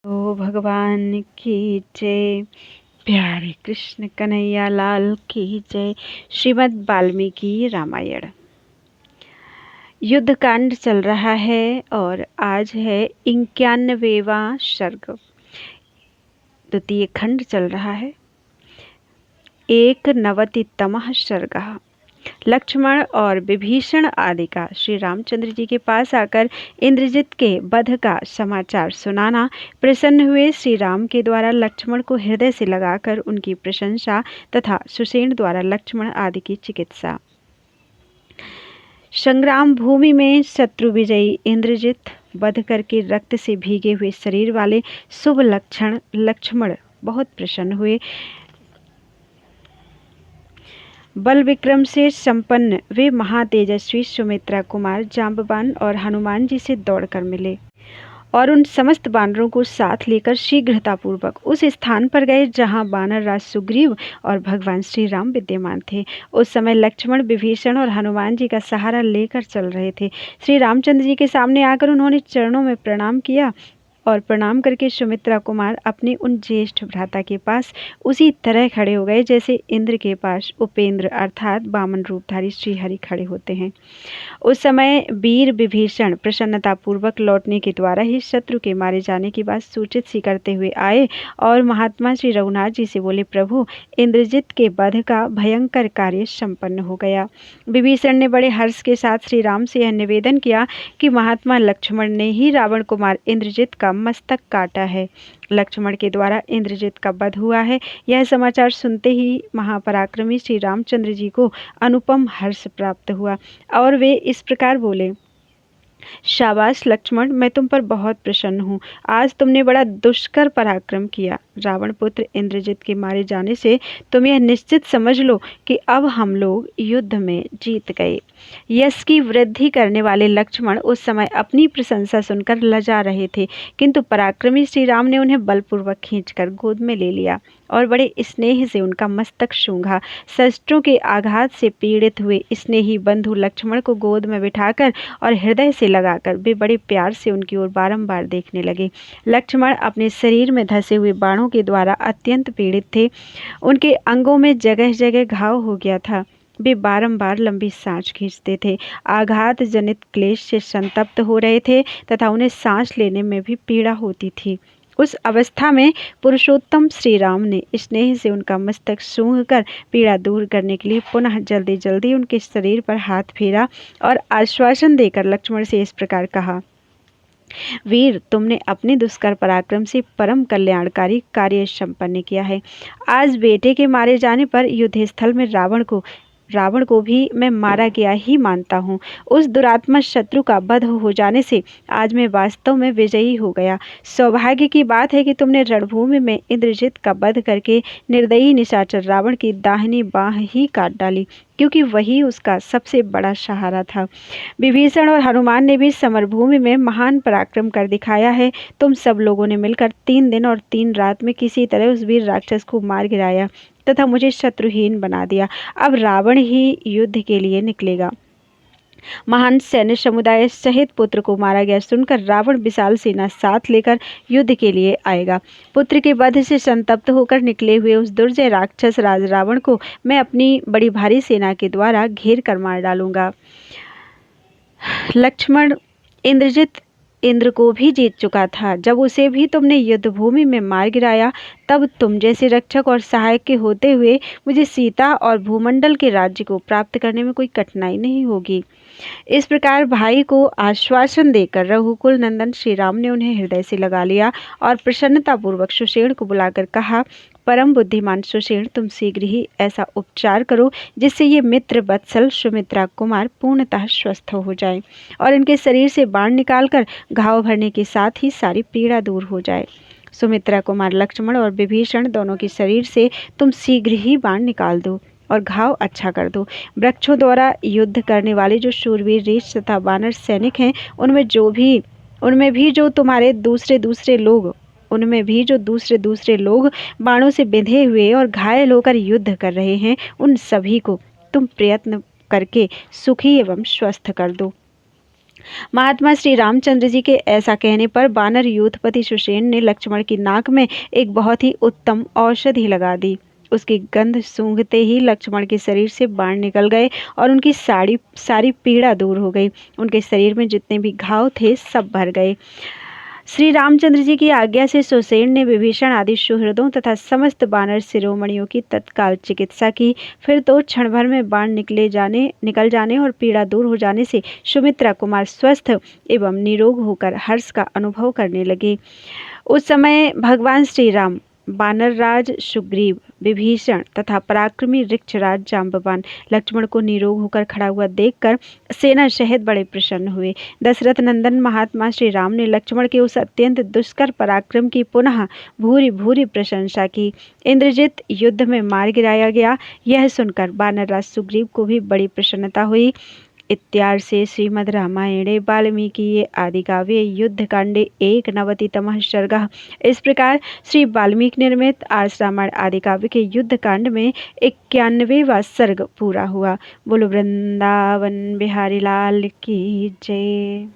तो भगवान की जय। प्यारे कृष्ण कन्हैया लाल की जय। श्रीमद् वाल्मीकि रामायण युद्ध कांड चल रहा है और आज है 91वां सर्ग। द्वितीय खंड चल रहा है। 91तमः सर्गः। लक्ष्मण और विभीषण आदि का श्री रामचंद्र जी के पास आकर इंद्रजित के वध का समाचार सुनाना। प्रसन्न हुए श्री राम के द्वारा लक्ष्मण को हृदय से लगाकर उनकी प्रशंसा तथा सुषेण द्वारा लक्ष्मण आदि की चिकित्सा। संग्राम भूमि में शत्रु विजयी इंद्रजित वध करके रक्त से भीगे हुए शरीर वाले शुभ लक्षण लक्ष्मण बहुत प्रसन्न हुए। बल विक्रम से संपन्न वे महातेजस्वी सुमित्रा कुमार जांबवान और हनुमान जी से दौड़कर मिले और उन समस्त वानरों को साथ लेकर शीघ्रतापूर्वक उस स्थान पर गए जहां वानर राज सुग्रीव और भगवान श्री राम विद्यमान थे। उस समय लक्ष्मण विभीषण और हनुमान जी का सहारा लेकर चल रहे थे। श्री रामचंद्र जी के सामने आकर उन्होंने चरणों में प्रणाम किया और प्रणाम करके सुमित्रा कुमार अपने उन ज्येष्ठ भ्राता के पास उसी तरह खड़े हो गए जैसे इंद्र के पास उपेंद्र अर्थात वामन रूपधारी श्रीहरि खड़े होते हैं। उस समय वीर विभीषण प्रसन्नतापूर्वक लौटने के द्वारा ही शत्रु के मारे जाने की बात सूचित सी करते हुए आए और महात्मा श्री रघुनाथ जी से बोले, प्रभु, इंद्रजित के वध का भयंकर कार्य संपन्न हो गया। विभीषण ने बड़े हर्ष के साथ श्री राम से यह निवेदन किया कि महात्मा लक्ष्मण ने ही रावण कुमार इंद्रजित का मस्तक काटा है। लक्ष्मण के द्वारा इंद्रजित का वध हुआ है। यह समाचार सुनते ही महापराक्रमी श्री रामचंद्र जी को अनुपम हर्ष प्राप्त हुआ और वे इस प्रकार बोले, शाबाश लक्ष्मण, मैं तुम पर बहुत प्रसन्न हूँ। आज तुमने बड़ा दुष्कर पराक्रम किया। रावण पुत्र इंद्रजित के मारे जाने से तुम यह निश्चित समझ लो कि अब हम लोग युद्ध में जीत गए। यश की वृद्धि करने वाले लक्ष्मण उस समय अपनी प्रशंसा सुनकर लजा रहे थे, किंतु पराक्रमी श्री राम ने उन्हें बलपूर्वक खींचकर गोद में ले लिया और बड़े स्नेह से उनका मस्तक सूंघा। शस्त्रों के आघात से पीड़ित हुए स्नेही बंधु लक्ष्मण को गोद में बिठाकर और हृदय से लगाकर वे बड़े प्यार से उनकी ओर बारंबार देखने लगे। लक्ष्मण अपने शरीर में धंसे हुए बाणों के द्वारा अत्यंत पीड़ित थे। उनके अंगों में जगह जगह घाव हो गया था। वे बारंबार लंबी सांस खींचते थे, आघात जनित क्लेश से संतप्त हो रहे थे तथा उन्हें सांस लेने में भी पीड़ा होती थी। उस अवस्था में पुरुषोत्तम श्री राम ने स्नेह से उनका मस्तक सूंघकर पीड़ा दूर करने के लिए पुनः जल्दी जल्दी उनके शरीर पर हाथ फेरा और आश्वासन देकर लक्ष्मण से इस प्रकार कहा, वीर, तुमने अपने दुष्कर पराक्रम से परम कल्याणकारी कार्य संपन्न किया है। आज बेटे के मारे जाने पर युद्ध स्थल में रावण को भी मैं मारा गया ही मानता हूँ। उस दुरात्मा शत्रु का वध हो जाने से आज मैं वास्तव में विजयी हो गया। सौभाग्य की बात है कि तुमने रणभूमि में इंद्रजित का वध करके निर्दयी निशाचर रावण की दाहिनी बाह ही काट डाली, क्योंकि वही उसका सबसे बड़ा सहारा था। विभीषण और हनुमान ने भी समरभूमि में महान पराक्रम कर दिखाया है। तुम सब लोगों ने मिलकर 3 दिन और 3 रात में किसी तरह उस वीर राक्षस को मार गिराया तथा मुझे शत्रुहीन बना दिया। अब रावण ही युद्ध के लिए निकलेगा। महान सैन्य समुदाय सहित पुत्र को मारा गया सुनकर रावण विशाल सेना साथ लेकर युद्ध के लिए आएगा। पुत्र के वध से संतप्त होकर निकले हुए उस दुर्जय राक्षस राज रावण को मैं अपनी बड़ी भारी सेना के द्वारा घेर कर मार डालूंगा। लक्ष्मण, इंद्रजित इंद्र को भी जीत चुका था। जब उसे भी तुमने युद्ध भूमि में मार गिराया, तब तुम जैसे रक्षक और सहायक के होते हुए मुझे सीता और भूमंडल के राज्य को प्राप्त करने में कोई कठिनाई नहीं होगी। इस प्रकार भाई को आश्वासन देकर रघुकुल नंदन श्री राम ने उन्हें हृदय से लगा लिया और प्रसन्नतापूर्वक सुषेण को बुलाकर कहा, परम बुद्धिमान सुषेण, तुम शीघ्र ही ऐसा उपचार करो जिससे ये मित्र वत्सल सुमित्रा कुमार पूर्णतः स्वस्थ हो जाए और इनके शरीर से बाण निकालकर घाव भरने के साथ ही सारी पीड़ा दूर हो जाए। सुमित्रा कुमार लक्ष्मण और विभीषण दोनों के शरीर से तुम शीघ्र ही बाण निकाल दो और घाव अच्छा कर दो। वृक्षों द्वारा युद्ध करने वाले जो शूरवीर रीछ तथा वानर सैनिक हैं, उनमें भी जो दूसरे लोग बाणों से बिंधे हुए और घायल होकर युद्ध कर रहे हैं, उन सभी को तुम प्रयत्न करके सुखी एवं स्वस्थ कर दो। महात्मा श्री रामचंद्र जी के ऐसा कहने पर वानर यूथपति सुषेण ने लक्ष्मण की नाक में एक बहुत ही उत्तम औषधि लगा दी। उसकी गंध सूंघते ही लक्ष्मण के शरीर से बाण निकल गए और उनकी सारी पीड़ा दूर हो गई। उनके शरीर में जितने भी घाव थे सब भर गए। श्री रामचंद्र जी की आज्ञा से सुषेण ने विभीषण आदि सुहृदों तथा समस्त वानर शिरोमणियों की तत्काल चिकित्सा की। फिर तो क्षण भर में बाण निकल जाने और पीड़ा दूर हो जाने से सुमित्रा कुमार स्वस्थ एवं निरोग होकर हर्ष का अनुभव करने लगे। उस समय भगवान श्री राम, वानरराज सुग्रीव, विभीषण तथा पराक्रमी वृक्षराज जाम्बवान लक्ष्मण को निरोग होकर खड़ा हुआ देखकर सेना सहित बड़े प्रसन्न हुए। दशरथ नंदन महात्मा श्री राम ने लक्ष्मण के उस अत्यंत दुष्कर पराक्रम की पुनः भूरी भूरी प्रशंसा की। इंद्रजित युद्ध में मार गिराया गया, यह सुनकर वानरराज सुग्रीव को भी बड़ी प्रसन्नता हुई। इत्यार्षे श्रीमद् रामायणे वाल्मीकि आदि काव्ये युद्धकांडे 91तमः सर्गः। इस प्रकार श्री वाल्मीकि निर्मित आर्ष रामायण आदि काव्य के युद्धकांड में 91वां सर्ग पूरा हुआ। बोलो वृंदावन बिहारी लाल की जय।